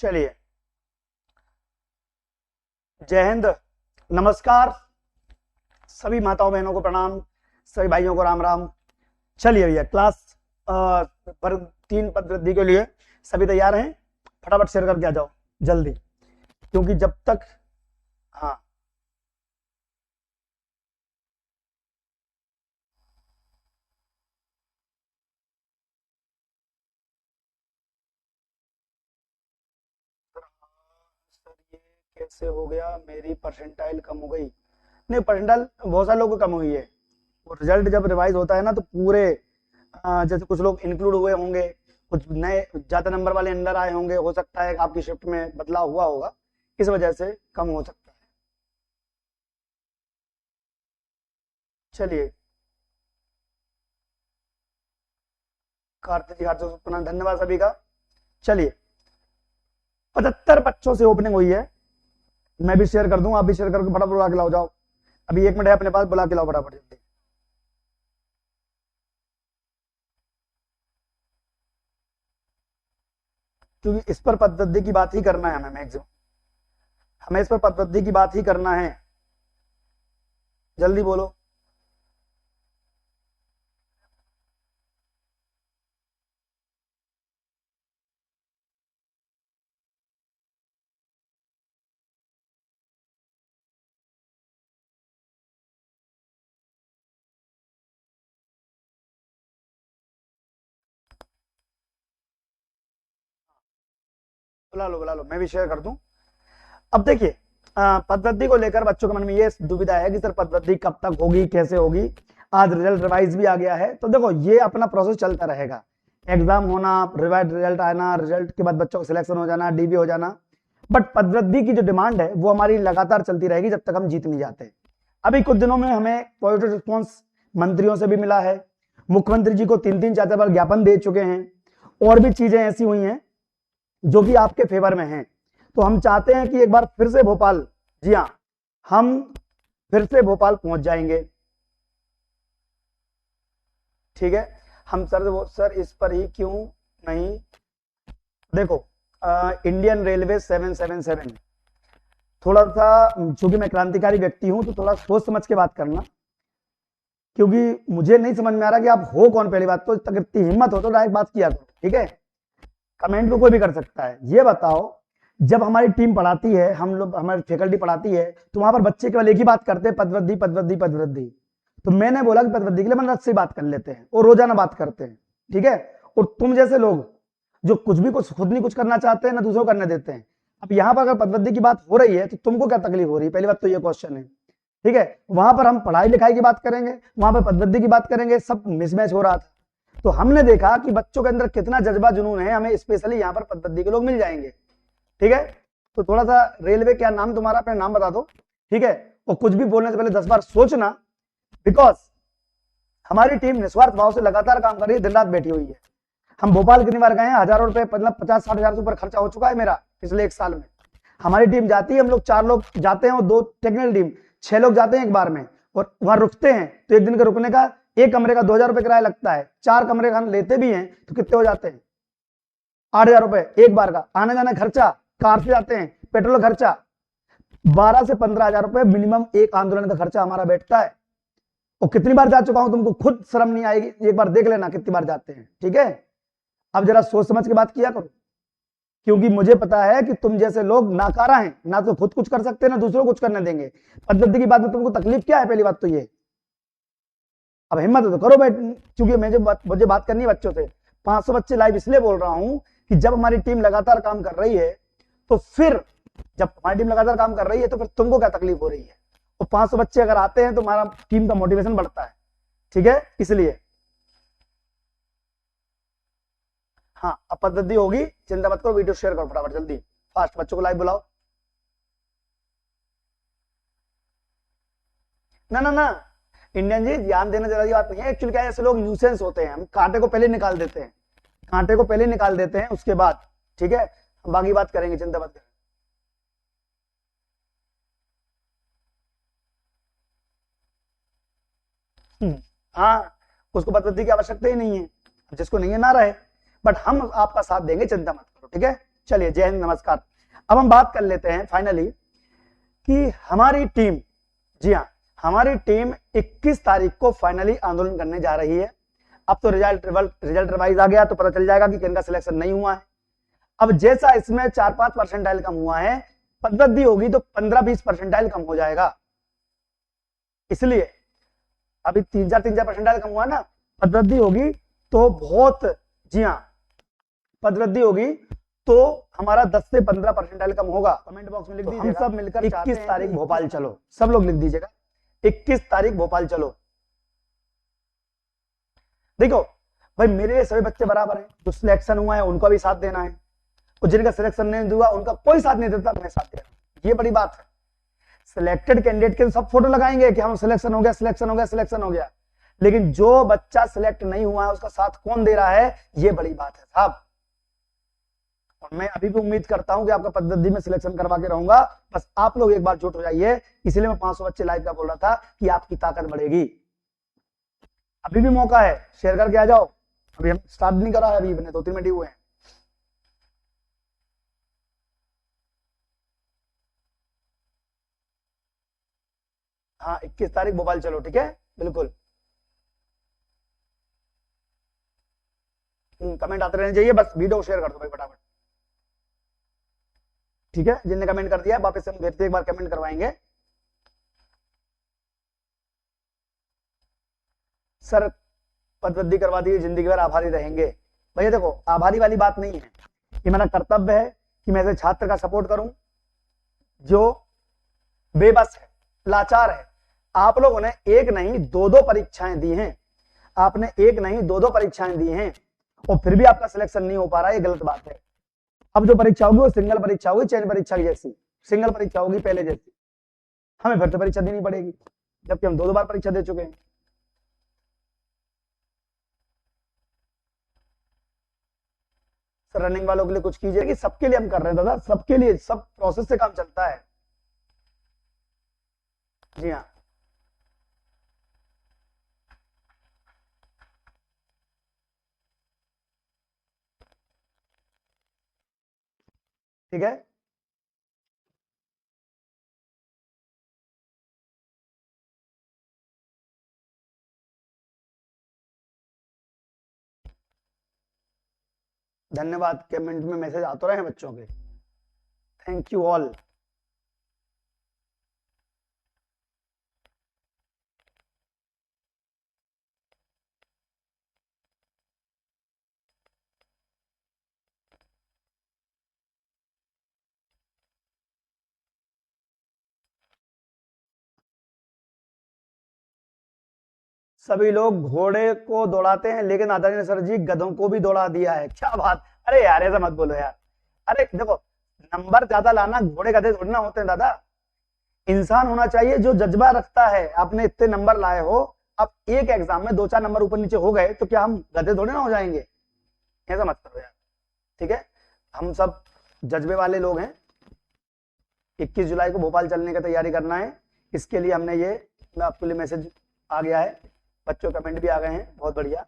चलिए, जय हिंद, नमस्कार, सभी माताओं बहनों को प्रणाम, सभी भाइयों को राम राम। चलिए भैया, क्लास पर 3 पद वृद्धि के लिए सभी तैयार हैं? फटाफट शेयर करके आ जाओ जल्दी, क्योंकि जब तक हाँ सर ये कैसे हो गया? मेरी परसेंटाइल कम हो गई? नहीं, परसेंटाइल बहुत सारे लोगों को कम हुई है। वो रिजल्ट जब रिवाइज होता है ना, तो पूरे जैसे कुछ लोग इंक्लूड हुए होंगे, कुछ नए ज्यादा नंबर वाले अंदर आए होंगे, हो सकता है कि आपकी शिफ्ट में बदलाव हुआ होगा, इस वजह से कम हो सकता है। चलिए, कार्तिक जी हार्दिक शुभकामनाएं, धन्यवाद सभी का। चलिए, 75 बच्चों से ओपनिंग हुई है। मैं भी शेयर कर दूं, आप भी शेयर करके फटाफट बुला के लाओ। जाओ, अभी 1 मिनट है अपने पास, बुला के लाओ फटाफट जल्दी। क्योंकि इस पर पद्धति की बात ही करना है हमें, मैक्सिमम हमें इस पर पद्धति की बात ही करना है। जल्दी बोलो। बुला लो बुला लो, मैं भी शेयर कर दूं। अब देखिए, पद्धति को लेकर बच्चों के मन में ये दुविधा है कि सर पद्धति कब तक होगी, कैसे होगी। आज रिजल्ट रिवाइज भी आ गया है, तो देखो ये अपना प्रोसेस चलता रहेगा। एग्जाम होना, रिवाइज रिजल्ट आना, रिजल्ट के बाद बच्चों का सिलेक्शन हो जाना, डीबी हो जाना, बट पद्धति की जो डिमांड है वो हमारी लगातार चलती रहेगी जब तक हम जीत नहीं जाते। अभी कुछ दिनों में हमें पॉजिटिव रिस्पॉन्स मंत्रियों से भी मिला है। मुख्यमंत्री जी को 3-3 4 बार ज्ञापन दे चुके हैं, और भी चीजें ऐसी हुई हैं जो कि आपके फेवर में हैं। तो हम चाहते हैं कि एक बार फिर से भोपाल, जी हाँ, हम फिर से भोपाल पहुंच जाएंगे। ठीक है, हम सर इस पर ही क्यों नहीं? देखो, इंडियन रेलवे 777, थोड़ा सा, चूंकि मैं क्रांतिकारी व्यक्ति हूं, तो थोड़ा सोच समझ के बात करना, क्योंकि मुझे नहीं समझ में आ रहा कि आप हो कौन। पहली बात तो तक इतनी हिम्मत हो तो डायरेक्ट बात किया करो, ठीक है? कमेंट को कोई भी कर सकता है। ये बताओ, जब हमारी टीम पढ़ाती है, हम लोग, हमारी फैकल्टी पढ़ाती है, तो वहां पर बच्चे केवल एक ही बात करते हैं, पदवृद्धि पदवृद्धि पदवृद्धि। तो मैंने बोला कि पदवृद्धि के लिए मन से बात कर लेते हैं और रोजाना बात करते हैं, ठीक है? और तुम जैसे लोग जो कुछ भी कुछ खुद नहीं कुछ करना चाहते हैं ना दूसरों को करने देते हैं। अब यहाँ पर अगर पदवृद्धि की बात हो रही है तो तुमको क्या तकलीफ हो रही है? पहली बात तो ये क्वेश्चन है, ठीक है? वहां पर हम पढ़ाई लिखाई की बात करेंगे, वहां पर पदवृद्धि की बात करेंगे, सब मिसमैच हो रहा था। तो हमने देखा कि बच्चों के अंदर कितना जज्बा जुनून है, हमें स्पेशली यहाँ पर पदवृद्धि के लोग मिल जाएंगे, ठीक है? तो थोड़ा सा, रेलवे क्या नाम तुम्हारा, अपना नाम बता दो, ठीक है? और कुछ भी बोलने से पहले 10 बार सोचना, बिकॉज हमारी टीम निस्वार्थ भाव से लगातार काम कर रही है, दिन रात बैठी हुई है। हम भोपाल कितनी बार गए हैं? हजारों रुपए, मतलब 50-60 हजार से ऊपर खर्चा हो चुका है मेरा पिछले 1 साल में। हमारी टीम जाती है, हम लोग 4 लोग जाते हैं और 2 टेक्निकल टीम, 6 लोग जाते हैं एक बार में, और वहां रुकते हैं। तो एक दिन का रुकने का, एक कमरे का 2000 रुपए किराया लगता है। 4 कमरे का हम लेते भी हैं तो कितने हो जाते हैं? 8000 रुपए एक बार का। आने जाने खर्चा, कार से जाते हैं, पेट्रोल खर्चा, 12 से 15 हजार रुपए मिनिमम एक आंदोलन का खर्चा हमारा बैठता है। और कितनी बार जा चुका हूं, तुमको खुद शर्म नहीं आएगी? एक बार देख लेना कितनी बार जाते हैं, ठीक है? अब जरा सोच समझ के बात किया करो, क्योंकि मुझे पता है कि तुम जैसे लोग नाकारा हैं, ना तो खुद कुछ कर सकते ना दूसरों को कुछ करने देंगे। पद्धति की बात में तुमको तकलीफ क्या है? पहली बात तो ये, अब हिम्मत तो करो भाई, क्योंकि मुझे बात करनी है बच्चों से। 500 बच्चे लाइव इसलिए बोल रहा हूं कि जब हमारी टीम लगातार काम कर रही है, तो फिर जब हमारी टीम लगातार काम कर रही है तो फिर तुमको क्या तकलीफ हो रही है? और 500 बच्चे अगर आते हैं तो हमारा टीम का मोटिवेशन बढ़ता है, ठीक है? इसलिए हाँ, अब पद्धति होगी, चिंता मत करो। वीडियो शेयर करो फटाफट जल्दी, फास्ट, बच्चों को लाइव बुलाओ। ना ना ना, इंडियन जी, ध्यान देने जरा बात नहीं है। एक्चुअली क्या है, ऐसे लोग न्यूसेंस होते हैं, हम कांटे को पहले निकाल देते हैं, कांटे को पहले निकाल देते हैं, उसके बाद, ठीक है, हम बाकी बात करेंगे, चिंता मत करें। हाँ, उसको पद्धति की आवश्यकता ही नहीं है, जिसको नहीं है ना रहे, बट हम आपका साथ देंगे, चिंता मत करो, ठीक है? चलिए जय हिंद, नमस्कार। अब हम बात कर लेते हैं फाइनली कि हमारी टीम, जी हाँ, हमारी टीम 21 तारीख को फाइनली आंदोलन करने जा रही है। अब तो रिजल्ट रिवाइज आ गया तो पता चल जाएगा कि किनका सिलेक्शन नहीं हुआ है। अब जैसा इसमें 4-5 परसेंटाइल कम हुआ है, पदवृद्धि होगी तो 15-20 परसेंटाइल कम हो जाएगा। इसलिए अभी 3-4 परसेंटाइल कम हुआ ना, पदवृद्धि होगी तो बहुत, जी हाँ, पदवृद्धि होगी तो हमारा 10 से 15 परसेंटाइल कम होगा। कमेंट बॉक्स में लिख दीजिएगा। हम सब मिलकर 21 तारीख भोपाल चलो, सब लोग लिख दीजिएगा 21 तारीख भोपाल चलो। देखो भाई, मेरे लिए सभी बच्चे बराबर हैं, जो सिलेक्शन हुआ है उनका भी साथ देना है, और जिनका सिलेक्शन नहीं हुआ उनका कोई साथ नहीं देता, मैं साथ दे रहा हूं। ये बड़ी बात है। सिलेक्टेड कैंडिडेट के सब फोटो लगाएंगे कि हम सिलेक्शन हो गया, सिलेक्शन हो गया, सिलेक्शन हो गया, लेकिन जो बच्चा सिलेक्ट नहीं हुआ है उसका साथ कौन दे रहा है, ये बड़ी बात है साहब। और मैं अभी भी उम्मीद करता हूं कि आपका पद्धति में सिलेक्शन करवा के रहूंगा, बस आप लोग एक बार जुट हो जाइए। इसलिए मैं 500 बच्चे लाइव का बोल रहा था कि आपकी ताकत बढ़ेगी। अभी भी मौका है, शेयर करके आ जाओ। अभी हम स्टार्ट नहीं करा है, अभी अपने 2-3 मिनट हुए हैं। हाँ, 21 तारीख भोपाल चलो, ठीक है, बिल्कुल। कमेंट आते रहने चाहिए, बस वीडियो शेयर कर दो भाई फटाफट, ठीक है। जिनने कमेंट कर दिया वापस हम फिर से एक बार कमेंट करवाएंगे। सर पदवृद्धि करवा दी, जिंदगी भर आभारी रहेंगे। भैया देखो, आभारी वाली बात नहीं है, ये मेरा कर्तव्य है कि मैं ऐसे छात्र का सपोर्ट करूं जो बेबस है, लाचार है। आप लोगों ने एक नहीं 2-2 परीक्षाएं दी हैं, आपने एक नहीं 2-2 परीक्षाएं दी हैं, और फिर भी आपका सिलेक्शन नहीं हो पा रहा है, ये गलत बात है। अब जो परीक्षा होगी वो सिंगल परीक्षा होगी, चयन परीक्षा की जैसी सिंगल परीक्षा होगी पहले जैसी। हमें फिर से परीक्षा देनी पड़ेगी, जबकि हम 2-2 बार परीक्षा दे चुके हैं। सर रनिंग वालों के लिए कुछ कीजिए, कि सबके लिए हम कर रहे हैं दादा, सबके लिए, सब प्रोसेस से काम चलता है। जी हाँ, ठीक है। धन्यवाद, कमेंट में मैसेज आते रहे हैं बच्चों के, थैंक यू ऑल। सभी लोग घोड़े को दौड़ाते हैं, लेकिन आदरणीय सर जी गधों को भी दौड़ा दिया है। क्या बात, अरे यार ऐसा मत बोलो यार। अरे देखो, नंबर ज्यादा लाना घोड़े गधे थोड़ी ना होते हैं दादा, इंसान होना चाहिए जो जज्बा रखता है। आपने इतने नंबर लाए हो, अब एक एग्जाम में 2-4 नंबर ऊपर नीचे हो गए तो क्या हम गधे थोड़े ना हो जाएंगे, ऐसा मत करो यार, ठीक है। हम सब जज्बे वाले लोग हैं। 21 जुलाई को भोपाल चलने की तैयारी करना है, इसके लिए हमने ये, मैं आपके लिए मैसेज आ गया है, बच्चों कमेंट भी आ गए हैं, बहुत बढ़िया।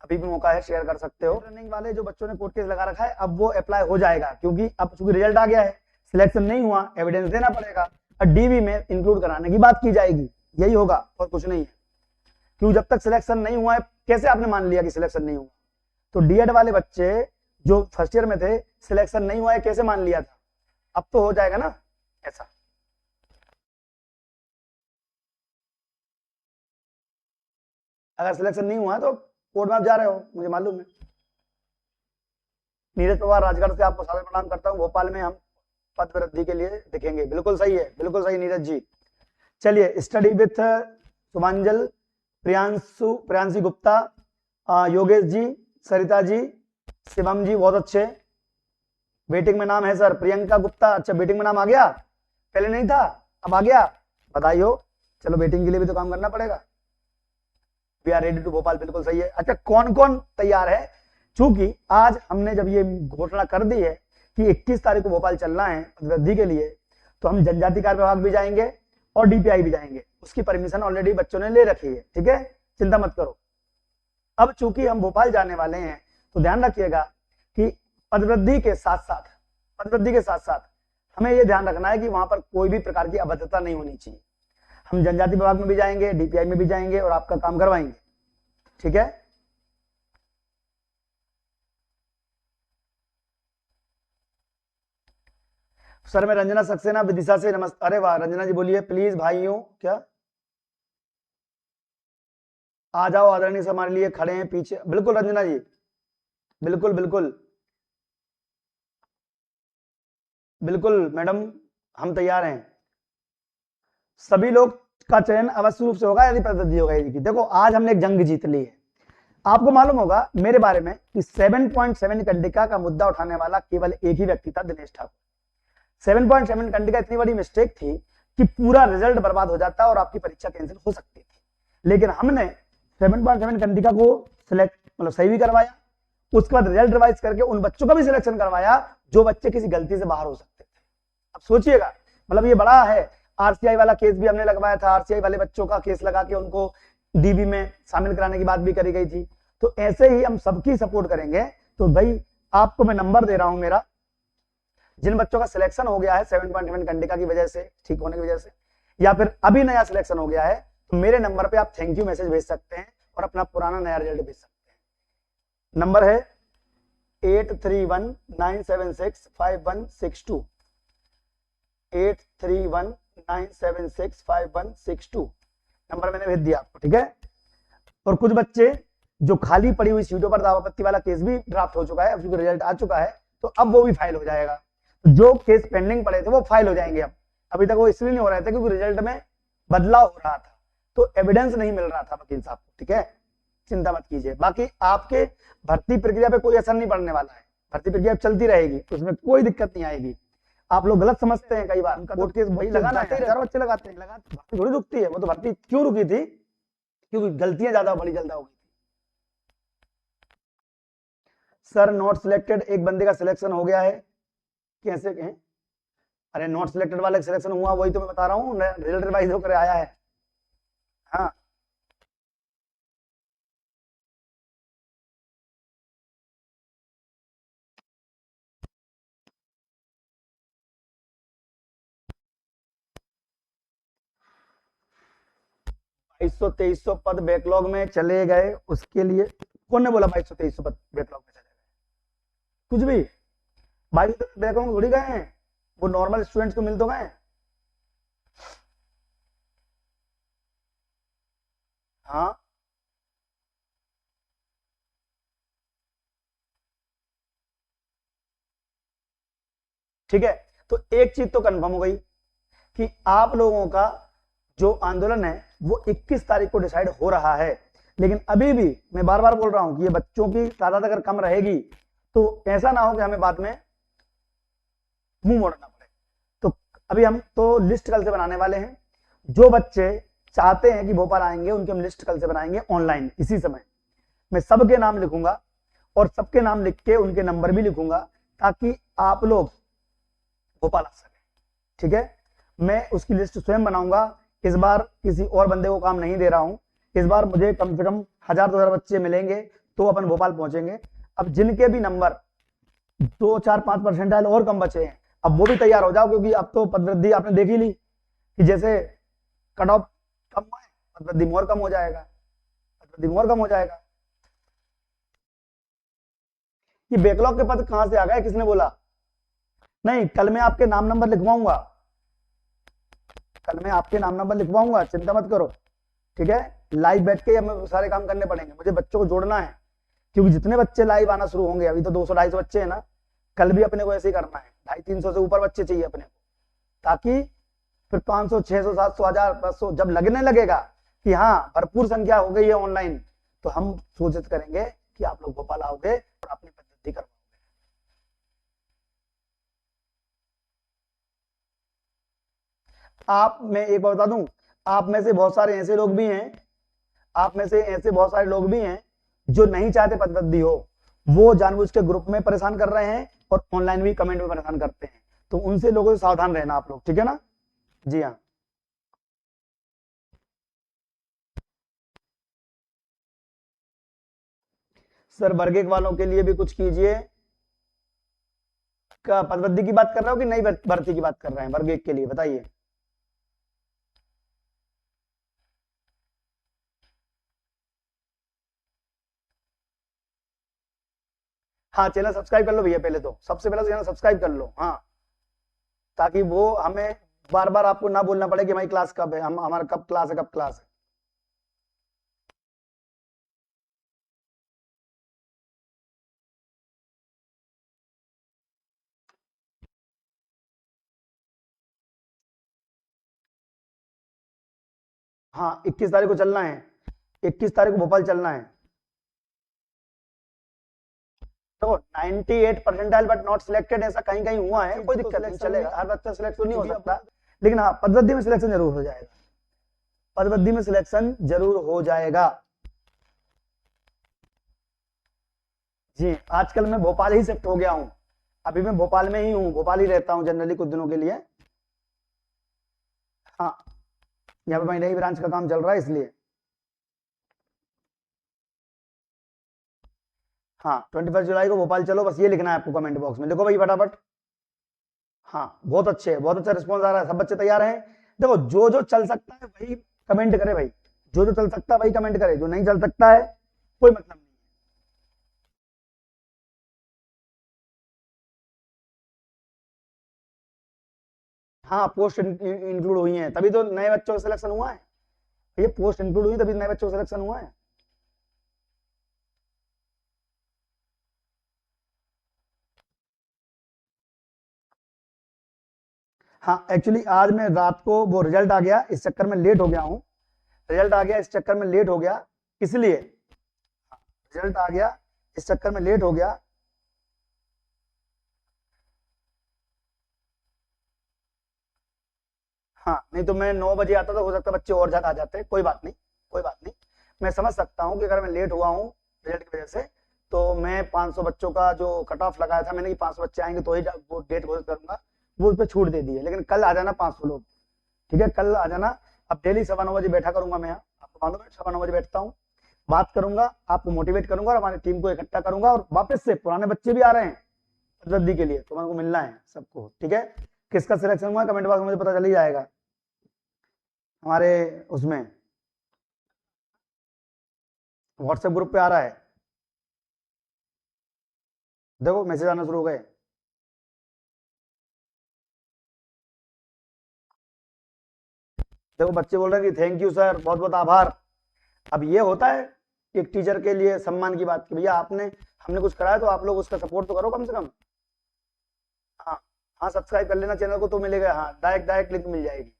अभी भी मौका है, शेयर कर सकते हो। रनिंग वाले जो बच्चों ने कोर्ट केस लगा रखा है, अब वो अप्लाई हो जाएगा, क्योंकि अब चूंकि रिजल्ट आ गया है, सिलेक्शन नहीं हुआ, एविडेंस देना पड़ेगा और डीवी में इंक्लूड कराने की बात की जाएगी, यही होगा और कुछ नहीं है। क्यों, जब तक सिलेक्शन नहीं हुआ है, कैसे आपने मान लिया कि सिलेक्शन नहीं हुआ? तो डीएड वाले बच्चे जो फर्स्ट ईयर में थे, सिलेक्शन नहीं हुआ है, कैसे मान लिया था? अब तो हो जाएगा ना ऐसा। अगर सिलेक्शन नहीं हुआ है तो कोर्ट में आप जा रहे हो, मुझे मालूम है। नीरज पवार राजगढ़ से आपको सादर प्रणाम करता हूँ। भोपाल में हम पद वृद्धि के लिए दिखेंगे। बिल्कुल सही है, बिल्कुल सही नीरज जी। चलिए, स्टडी विथ सुमांजल, प्रियांशी गुप्ता, योगेश जी, सरिता जी, शिवम जी, बहुत अच्छे। वेटिंग में नाम है सर प्रियंका गुप्ता। अच्छा, वेटिंग में नाम आ गया, पहले नहीं था, अब आ गया, बधाई हो। चलो, वेटिंग के लिए भी तो काम करना पड़ेगा। We are ready to Bhopal, बिल्कुल सही है। अच्छा, कौन कौन तैयार है? चूंकि आज हमने जब ये घोषणा कर दी है कि 21 तारीख को भोपाल चलना है वृद्धि के लिए, तो हम जनजाति कार्य विभाग भी जाएंगे और डीपीआई भी जाएंगे। उसकी परमिशन ऑलरेडी बच्चों ने ले रखी है, ठीक है, चिंता मत करो। अब चूंकि हम भोपाल जाने वाले हैं, तो ध्यान रखिएगा कि पदवृद्धि के साथ साथ हमें यह ध्यान रखना है कि वहां पर कोई भी प्रकार की अभद्रता नहीं होनी चाहिए। हम जनजाति विभाग में भी जाएंगे, डीपीआई में भी जाएंगे और आपका काम करवाएंगे, ठीक है। सर मैं रंजना सक्सेना विदिशा से नमस्ते। अरे वाह रंजना जी बोलिए प्लीज भाइयों, क्या आ जाओ, आदरणीय से हमारे लिए खड़े हैं पीछे। बिल्कुल रंजना जी, बिल्कुल बिल्कुल बिल्कुल मैडम, हम तैयार हैं। सभी लोग का चयन अवश्य रूप से होगा यदि पद्धति होगा इसकी। देखो आज हमने एक जंग जीत ली है। आपको मालूम होगा मेरे बारे में कि 7.7 कंडिका का मुद्दा उठाने वाला केवल एक ही व्यक्ति था, दिनेश ठाकुर। 7.7 कंडिका इतनी बड़ी मिस्टेक थी कि पूरा रिजल्ट बर्बाद हो जाता और आपकी परीक्षा कैंसिल हो सकती थी। लेकिन हमने 7.7 कंडिका को सिलेक्ट मतलब सही भी करवाया, उसके बाद रिजल्ट रिवाइज करके उन बच्चों का भी सिलेक्शन करवाया जो बच्चे किसी गलती से बाहर हो सकते थे। अब सोचिएगा, मतलब ये बड़ा है। आरसीआई वाला केस भी हमने लगवाया था, आरसीआई वाले बच्चों का केस लगा के उनको डीबी में शामिल कराने की बात भी करी गई थी। तो ऐसे ही हम सबकी सपोर्ट करेंगे। तो भाई आपको मैं नंबर दे रहा हूं मेरा, जिन बच्चों का सिलेक्शन हो गया है 7.7 कंडिका की वजह से, ठीक होने की वजह से, या फिर अभी नया सिलेक्शन हो गया है, तो मेरे नंबर पे आप थैंक यू मैसेज भेज सकते हैं और अपना पुराना नया रिजल्ट भेज सकते हैं। नंबर है 8319765162, 8319765162 नंबर मैंने भेज दिया आपको, ठीक है। और कुछ बच्चे जो खाली पड़ी हुई सीटों पर दावापत्ती वाला केस भी ड्राफ्ट हो चुका है, अब रिजल्ट आ चुका है, तो अब वो भी फाइल हो जाएगा। जो केस पेंडिंग पड़े थे वो फाइल हो जाएंगे। अब अभी तक वो इसलिए नहीं हो रहे थे क्योंकि रिजल्ट में बदलाव हो रहा था, तो एविडेंस नहीं मिल रहा था वकील साहब को, ठीक है। चिंता मत कीजिए, बाकी आपके भर्ती प्रक्रिया पे कोई असर नहीं पड़ने वाला है। भर्ती प्रक्रिया चलती रहेगी, उसमें कोई दिक्कत नहीं आएगी। आप लोग गलत समझते हैं कई बार, कोर्ट केस वही लगाना है, 4 बच्चे लगाते हैं, भर्ती थोड़ी रुकती है। वो तो भर्ती क्यों रुकी थी, क्योंकि गलतियां ज्यादा बड़ी ज्यादा हो गई। सर नॉट सिलेक्टेड एक बंदे का सिलेक्शन हो गया है, कैसे कहें? अरे नॉट सिलेक्टेड वाले सिलेक्शन हुआ, वही तो मैं बता रहा हूँ, रिजल्ट रिवाइज होकर आया है। हाँ बाईस सौ 2300 पद बैकलॉग में चले गए, उसके लिए कौन ने बोला 2200 पद बैकलॉग में चले गए? कुछ भी 2200 बैकलॉग में थोड़ी गए हैं, वो नॉर्मल स्टूडेंट्स को मिल तो गए। हाँ ठीक है, तो एक चीज तो कंफर्म हो गई कि आप लोगों का जो आंदोलन है वो 21 तारीख को डिसाइड हो रहा है। लेकिन अभी भी मैं बार बार बोल रहा हूं कि ये बच्चों की तादाद अगर कम रहेगी तो ऐसा ना हो कि हमें बाद में मुंह मोड़ना पड़े। तो अभी हम तो लिस्ट कल से बनाने वाले हैं। जो बच्चे चाहते हैं कि भोपाल आएंगे उनकी हम लिस्ट कल से बनाएंगे ऑनलाइन, इसी समय मैं सबके नाम लिखूंगा और सबके नाम लिख के उनके नंबर भी लिखूंगा ताकि आप लोग भोपाल आ सके, ठीक है। मैं उसकी लिस्ट स्वयं बनाऊंगा। इस बार किसी और बंदे को काम नहीं दे रहा हूं। इस बार मुझे कम से कम 1000-2000 बच्चे मिलेंगे तो अपन भोपाल पहुंचेंगे। अब जिनके भी नंबर 2-4-5% और कम बचे हैं, अब वो भी तैयार हो जाओ, क्योंकि अब तो पदवृद्धि आपने देख ही ली कि जैसे कट ऑफ कम हुआ है, पदवृद्धि मोर कम हो जाएगा, पदवृद्धि मोर कम हो जाएगा। ये बैकलॉग के पद कहां से आ गए, किसने बोला? नहीं, कल मैं आपके नाम नंबर लिखवाऊंगा, कल मैं आपके नाम नंबर लिखवाऊंगा, चिंता मत करो, ठीक है। लाइव बैठ के हमें सारे काम करने पड़ेंगे, मुझे बच्चों को जोड़ना है, क्योंकि जितने बच्चे लाइव आना शुरू होंगे, अभी तो 200-250 बच्चे हैं ना, कल भी अपने को ऐसे ही करना है, 250-300 से ऊपर बच्चे चाहिए अपने को, ताकि फिर 500, 600, 700, 1000, 500 जब लगने लगेगा कि हाँ भरपूर संख्या हो गई है ऑनलाइन, तो हम सूचित करेंगे कि आप लोग भोपाल आओगे और अपनी पद्धति करवाओगे। आप मैं एक बात बता दूं, आप में से बहुत सारे ऐसे लोग भी हैं, आप में से ऐसे बहुत सारे लोग भी हैं जो नहीं चाहते पदवृद्धि हो, वो जानबूझ के ग्रुप में परेशान कर रहे हैं और ऑनलाइन भी कमेंट में परेशान करते हैं। तो उनसे लोगों से सावधान रहना आप लोग, ठीक है ना? जी हाँ। सर वर्ग एक वालों के लिए भी कुछ कीजिए। पदवृद्धि की बात कर रहे हो कि नई भर्ती की बात कर रहे हैं वर्ग 1 के लिए, बताइए। हाँ, चैनल सब्सक्राइब कर लो भैया, पहले तो सबसे पहले चैनल सब्सक्राइब कर लो, हाँ, ताकि वो हमें बार बार आपको ना बोलना पड़े कि हमारी क्लास कब है, हम हमारा कब क्लास है, कब क्लास है। हाँ, 21 तारीख को चलना है, 21 तारीख को भोपाल चलना है। तो 98% बट नॉट सिलेक्टेड, ऐसा कहीं कहीं हुआ है, कोई दिक्कत नहीं, चलेगा, हर बच्चा सिलेक्ट तो नहीं हो सकता, लेकिन हाँ पदवृद्धि में सिलेक्शन जरूर हो जाएगा, पदवृद्धि में सिलेक्शन जरूर हो जाएगा। जी, आजकल मैं भोपाल ही शिफ्ट हो गया हूँ, अभी मैं भोपाल में ही हूँ, भोपाल ही रहता हूँ जनरली कुछ दिनों के लिए। हाँ, यहाँ पे भाई नई ब्रांच का काम चल रहा है इसलिए। हाँ, 21 जुलाई को भोपाल चलो, बस ये लिखना है आपको कमेंट बॉक्स में, लिखो भाई फटाफट। हाँ, बहुत अच्छे, बहुत अच्छा रिस्पॉन्स आ रहा है, सब बच्चे तैयार हैं। देखो, जो जो चल सकता है वही कमेंट करे भाई, जो जो चल सकता है वही कमेंट करे, जो नहीं चल सकता है कोई मतलब नहीं। हाँ, पोस्ट इंक्लूड हुई है तभी तो नए बच्चों का सिलेक्शन हुआ है, ये पोस्ट इंक्लूड हुई तभी नए बच्चों का सिलेक्शन हुआ है। हाँ, एक्चुअली आज मैं रात को वो रिजल्ट आ गया, इस चक्कर में लेट हो गया हूँ, रिजल्ट आ गया इस चक्कर में लेट हो गया, इसलिए रिजल्ट आ गया इस चक्कर में लेट हो गया। हाँ, नहीं तो मैं 9 बजे आता तो हो सकता बच्चे और ज्यादा आ जाते, कोई बात नहीं, कोई बात नहीं, मैं समझ सकता हूँ कि अगर मैं लेट हुआ हूँ रिजल्ट की वजह से, तो मैं 500 बच्चों का जो कट ऑफ लगाया था मैंने कि 500 बच्चे आएंगे तो ही वो डेट घोषित करूंगा, वो उस पर छूट दे दी है, लेकिन कल आ जाना 500 लोग, ठीक है, कल आ जाना। अब डेली 9:15 बजे बैठा करूंगा मैं यहाँ, आपको मालूम है 9:15 बजे बैठता हूँ, बात करूंगा, आपको मोटिवेट करूंगा और हमारी टीम को इकट्ठा करूंगा, और वापस से पुराने बच्चे भी आ रहे हैं रद्दी के लिए, तो उनको मिलना है सबको, ठीक है। किसका सिलेक्शन हुआ कमेंट बॉक्स में मुझे पता चल ही जाएगा, हमारे उसमें व्हाट्सएप ग्रुप पे आ रहा है, देखो मैसेज आना शुरू हो गए। देखो बच्चे बोल रहे हैं कि थैंक यू सर, बहुत बहुत आभार। अब ये होता है एक टीचर के लिए सम्मान की बात कि भैया आपने, हमने कुछ कराया तो आप लोग उसका सपोर्ट तो करो कम से कम। हाँ, हाँ सब्सक्राइब कर लेना चैनल को तो मिलेगा, हाँ डायरेक्ट डायरेक्ट लिंक मिल जाएगी।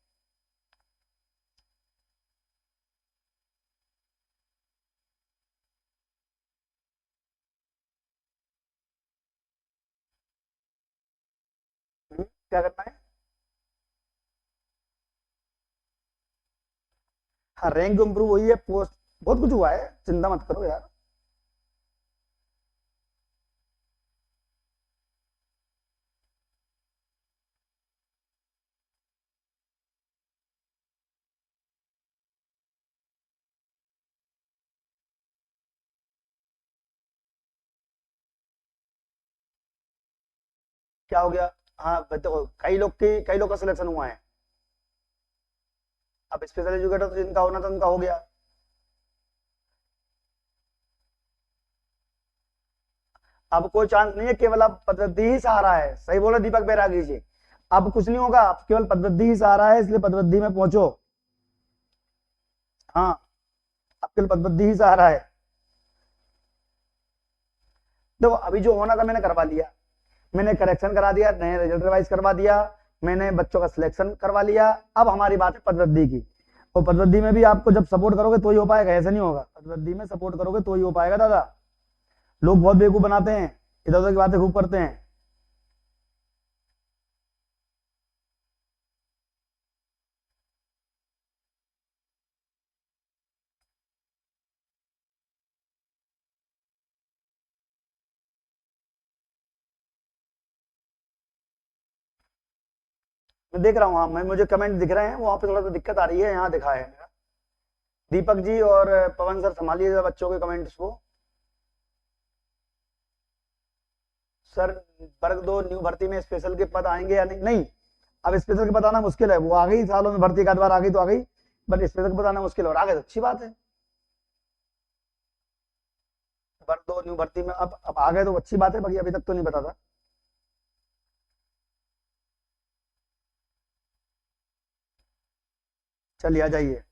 क्या करना है? हाँ, रैंक इंप्रूव हुई है, पोस्ट बहुत कुछ हुआ है, चिंता मत करो यार। क्या हो गया? हाँ देखो, कई लोग का सिलेक्शन हुआ है, अब स्पेशल एजुकेटर तो जिनका होना था उनका हो गया। अब कोई चांस नहीं है, केवल अब पदवृद्धि ही सहारा है, सही बोला दीपक बैरागी जी, अब कुछ नहीं होगा, अब केवल पदवृद्धि ही सहारा है, इसलिए पदवृद्धि में पहुंचो। हाँ, अब केवल पदवृद्धि ही सहारा है। देखो, अभी जो होना था मैंने करवा लिया, मैंने करेक्शन करा दिया, नए रिजल्ट रिवाइज करवा दिया, मैंने बच्चों का सिलेक्शन करवा लिया, अब हमारी बात है पदवृद्धि की, और पदवृद्धि में भी आपको जब सपोर्ट करोगे तो ही हो पाएगा, ऐसा नहीं होगा, पदवृद्धि में सपोर्ट करोगे तो ही हो पाएगा दादा। लोग बहुत बेवकूफ बनाते हैं, इधर उधर की बातें खूब करते हैं। मैं देख रहा हूँ, हाँ मैं, मुझे कमेंट दिख रहे हैं, वहां पे थोड़ा सा दिक्कत आ रही है, यहाँ दिखा है मेरा। दीपक जी और पवन सर संभालिए बच्चों के कमेंट्स को। सर वर्ग 2 न्यू भर्ती में स्पेशल के पद आएंगे या नहीं? नहीं, अब स्पेशल के पद आना मुश्किल है, वो आ गई सालों में भर्ती, एक आध बार आ गई तो आ गई, बट स्पेशल के पद आना मुश्किल है, और आ गए तो अच्छी बात है। वर्ग 2 न्यू भर्ती में अब आ गए तो अच्छी बात है, बाकी अभी तक तो नहीं पता था। चलिए आ जाइए।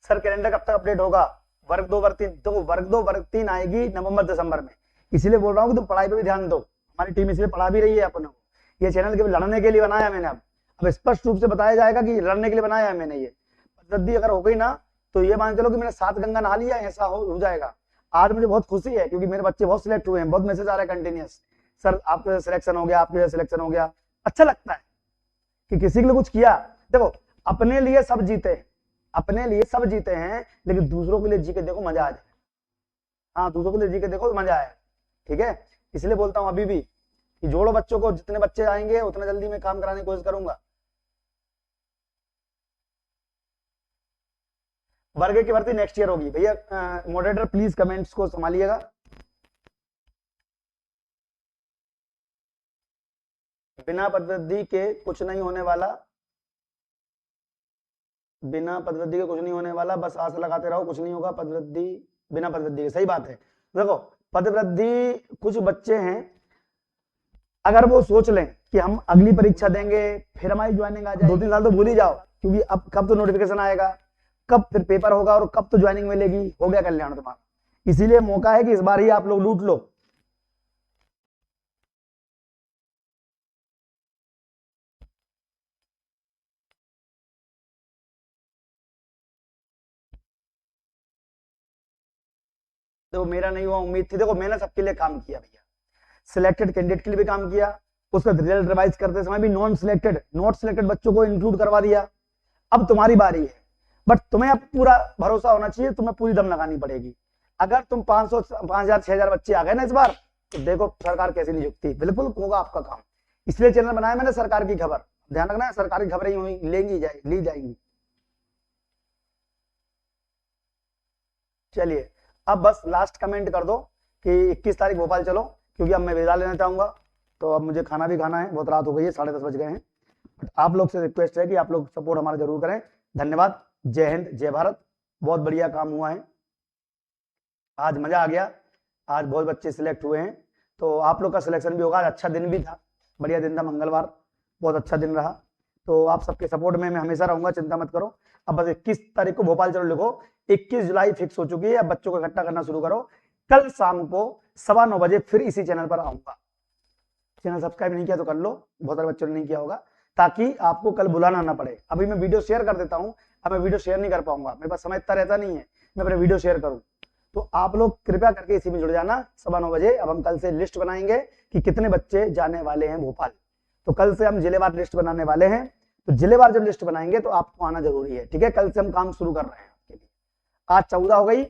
सर कैलेंडर कब तक अपडेट होगा? वर्ग 2 वर्ग 3, तो वर्ग 2 वर्ग 3 आएगी नवंबर दिसंबर में, इसीलिए बोल रहा हूँ कि तुम पढ़ाई पे भी ध्यान दो। हमारी टीम इसलिए पढ़ा भी रही है अपनों को, ये चैनल केवल लड़ने के लिए बनाया मैंने। अब स्पष्ट रूप से बताया जाएगा कि लड़ने के लिए बनाया है मैंने। ये रद्दी अगर हो गई ना, तो ये मान चलो कि मैंने 7 गंगा नहा लिया, ऐसा हो जाएगा। आज मुझे बहुत खुशी है क्योंकि मेरे बच्चे बहुत सिलेक्ट हुए हैं, बहुत मैसेज आ रहे हैं कंटिन्यूस, सर आपके सिलेक्शन हो गया, आपके सिलेक्शन हो गया। अच्छा लगता है कि किसी के लिए कुछ किया। देखो, अपने लिए सब जीते हैं, अपने लिए सब जीते हैं, लेकिन दूसरों के लिए जी के देखो, मजा आ जाए। हाँ, दूसरों के लिए जी के देखो, मजा आए। ठीक है, इसलिए बोलता हूँ अभी भी कि जोड़ो बच्चों को, जितने बच्चे आएंगे उतना जल्दी मैं काम कराने की कोशिश करूंगा। वर्ग की भर्ती नेक्स्ट ईयर होगी भैया। मॉडरेटर प्लीज कमेंट्स को संभालिएगा। बिना पदवृद्धि के कुछ नहीं होने वाला, बिना पदवृद्धि के कुछ नहीं होने वाला, बस आस लगाते रहो, कुछ नहीं होगा पदवृद्धि बिना पदवृद्धि के। सही बात है। देखो, पदवृद्धि कुछ बच्चे हैं, अगर वो सोच लें कि हम अगली परीक्षा देंगे फिर हमारी ज्वाइनिंग आ जाए, 2-3 साल तो भूल ही जाओ, क्योंकि अब कब तो नोटिफिकेशन आएगा, कब फिर पेपर होगा और कब तो ज्वाइनिंग मिलेगी, हो गया कल्याण तुम्हारा। इसीलिए मौका है कि इस बार ही आप लोग लूट लो। देखो, मेरा नहीं हुआ, उम्मीद थी। देखो, मैंने सबके लिए काम किया भैया, सिलेक्टेड कैंडिडेट के लिए भी काम किया, उसका रिजल्ट रिवाइज करते समय भी नॉन सिलेक्टेड, नॉट सिलेक्टेड बच्चों को इंक्लूड करवा दिया। अब तुम्हारी बारी है, बट तुम्हें अब पूरा भरोसा होना चाहिए, तुम्हें पूरी दम लगानी पड़ेगी। अगर तुम 500 5,000 6,000 बच्चे आ गए ना इस बार, तो देखो सरकार कैसी नहीं झुकती, बिल्कुल होगा आपका काम। इसलिए चैनल बनाया मैंने, सरकार की खबर, ध्यान रखना है, सरकारी खबरें लेंगी ली जाएंगी। चलिए, अब बस लास्ट कमेंट कर दो कि 21 तारीख भोपाल चलो, क्योंकि अब मैं विदा लेना चाहूंगा, तो अब मुझे खाना भी खाना है, बहुत रात हो गई है, 10:30 बज गए हैं। आप लोग से रिक्वेस्ट है कि आप लोग सपोर्ट हमारा जरूर करें। धन्यवाद। जय हिंद, जय भारत। बहुत बढ़िया काम हुआ है, आज मजा आ गया, आज बहुत बच्चे सिलेक्ट हुए हैं, तो आप लोग का सिलेक्शन भी होगा। आज अच्छा दिन भी था, बढ़िया दिन था, मंगलवार, बहुत अच्छा दिन रहा। तो आप सबके सपोर्ट में मैं हमेशा रहूंगा, चिंता मत करो। अब बस 21 तारीख को भोपाल चलो लिखो, 21 जुलाई फिक्स हो चुकी है। अब बच्चों को इकट्ठा करना शुरू करो। कल शाम को 9:15 फिर इसी चैनल पर आऊंगा। चैनल सब्सक्राइब नहीं किया तो कर लो, बहुत सारे बच्चों ने नहीं किया होगा, ताकि आपको कल बुलाना ना पड़े। अभी मैं वीडियो शेयर कर देता हूँ, अब मैं वीडियो शेयर नहीं कर पाऊंगा, मेरे पास समय इतना रहता नहीं है मैं अपने वीडियो शेयर करूँ। तो आप लोग कृपया करके इसी में जुड़ जाना 9:15। अब हम कल से लिस्ट बनाएंगे कि कितने बच्चे जाने वाले हैं भोपाल, तो कल से हम जिलेवार लिस्ट बनाने वाले हैं। तो जिलेवार जब लिस्ट बनाएंगे तो आपको आना जरूरी है, ठीक है? कल से हम काम शुरू कर रहे हैं आपके लिए। आज 14 हो गई,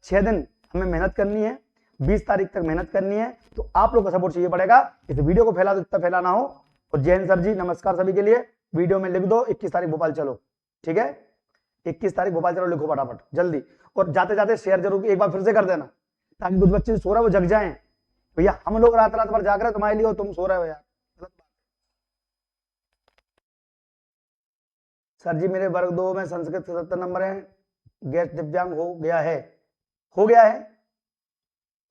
6 दिन हमें मेहनत करनी है, 20 तारीख तक मेहनत करनी है। तो आप लोग का सपोर्ट चाहिए पड़ेगा, इस वीडियो को फैला दो जितना फैलाना हो। और जैन सर जी नमस्कार सभी के लिए, वीडियो में लिख दो 21 तारीख भोपाल चलो, ठीक है? 21 तारीख भोपाल चलो लिखो फटाफट जल्दी, और जाते जाते शेयर जरूर एक बार फिर से कर देना, ताकि कुछ बच्चे सो रहे वो जग जाएं। भैया हम लोग रात रात भर जाग रहे तुम्हारे लिए, और तुम सो रहे हो यार। सर जी मेरे वर्ग 2 में संस्कृत के 70 नंबर है, गेस्ट दिव्यांग हो गया है। हो गया है,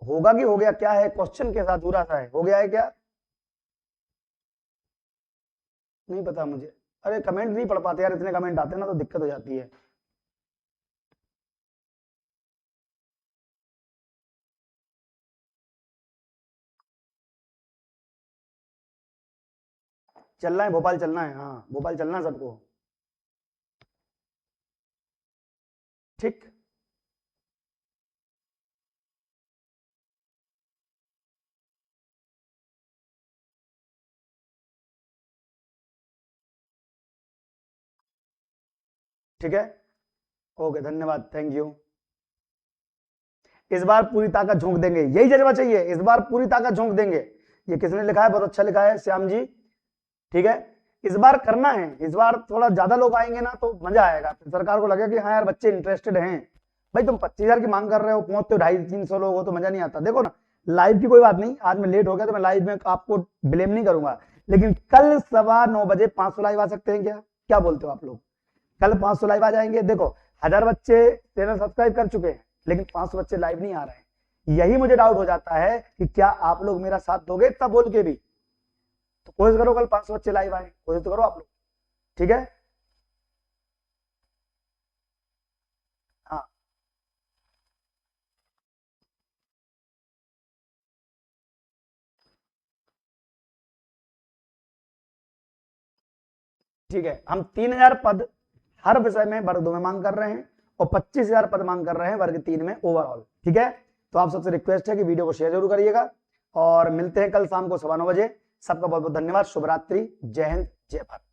होगा कि हो गया, क्या है क्वेश्चन के साथ पूरा सा है, हो गया है क्या? नहीं पता मुझे। अरे कमेंट नहीं पढ़ पाते यार, इतने कमेंट आते हैं ना तो दिक्कत हो जाती है। चलना है भोपाल, चलना है, हाँ भोपाल चलना है सबको। ठीक। ठीक है, ओके, धन्यवाद, थैंक यू। इस बार पूरी ताकत झोंक देंगे, यही जज्बा चाहिए, इस बार पूरी ताकत झोंक देंगे। ये किसने लिखा है, बहुत अच्छा लिखा है श्याम जी, ठीक है। इस बार करना है, इस बार थोड़ा ज्यादा लोग आएंगे ना तो मजा आएगा, तो सरकार को लगेगा कि हाँ यार बच्चे इंटरेस्टेड हैं। भाई तुम 25,000 की मांग कर रहे हो, पहुंचते हो 250-300 लोग हो तो मजा नहीं आता। देखो ना, लाइव की कोई बात नहीं, आज मैं लेट हो गया तो मैं लाइव में आपको ब्लेम नहीं करूंगा, लेकिन कल 9:15 बजे 500 लाइव आ सकते हैं क्या? क्या बोलते हो आप लोग? कल 500 लाइव आ जाएंगे। देखो 1000 बच्चे चैनल सब्सक्राइब कर चुके हैं, लेकिन 500 बच्चे लाइव नहीं आ रहे हैं। यही मुझे डाउट हो जाता है कि क्या आप लोग मेरा साथ दोगे इतना बोल के भी? तो कोशिश करो कल 500 बच्चे लाइव आए, कोशिश तो करो आप लोग, ठीक है। हाँ ठीक है, हम 3000 पद हर विषय में वर्ग 2 में मांग कर रहे हैं और 25,000 पद मांग कर रहे हैं वर्ग 3 में ओवरऑल, ठीक है। तो आप सबसे रिक्वेस्ट है कि वीडियो को शेयर जरूर करिएगा और मिलते हैं कल शाम को 9:15 बजे। सबका बहुत बहुत धन्यवाद, शुभ रात्रि, जय हिंद, जय भारत।